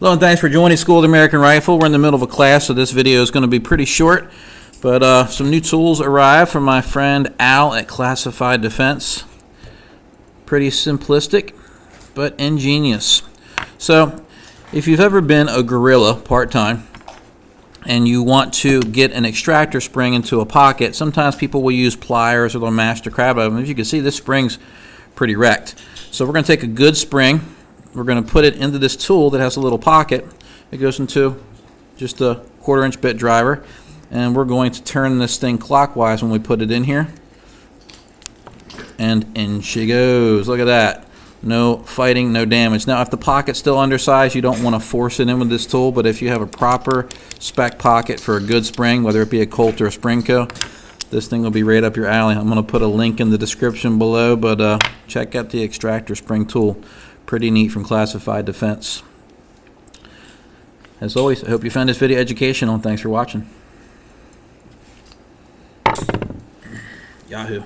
Hello and thanks for joining School of the American Rifle. We're in the middle of a class, so this video is going to be pretty short. But some new tools arrived from my friend Al at Classified Defense. Pretty simplistic, but ingenious. So, if you've ever been a guerrilla part-time and you want to get an extractor spring into a pocket, sometimes people will use pliers or they'll master crab out of them. As you can see, this spring's pretty wrecked. So we're going to take a good spring. We're going to put it into this tool that has a little pocket. It goes into just a 1/4-inch bit driver, and we're going to turn this thing clockwise when we put it in here, and in she goes. Look at that. No fighting, no damage. Now if the pocket's still undersized, you don't want to force it in with this tool, but if you have a proper spec pocket for a good spring, whether it be a Colt or a Springco, this thing will be right up your alley. I'm going to put a link in the description below, but check out the Extractor spring tool. Pretty neat from Classified Defense. As always, I hope you found this video educational, and thanks for watching. Yahoo.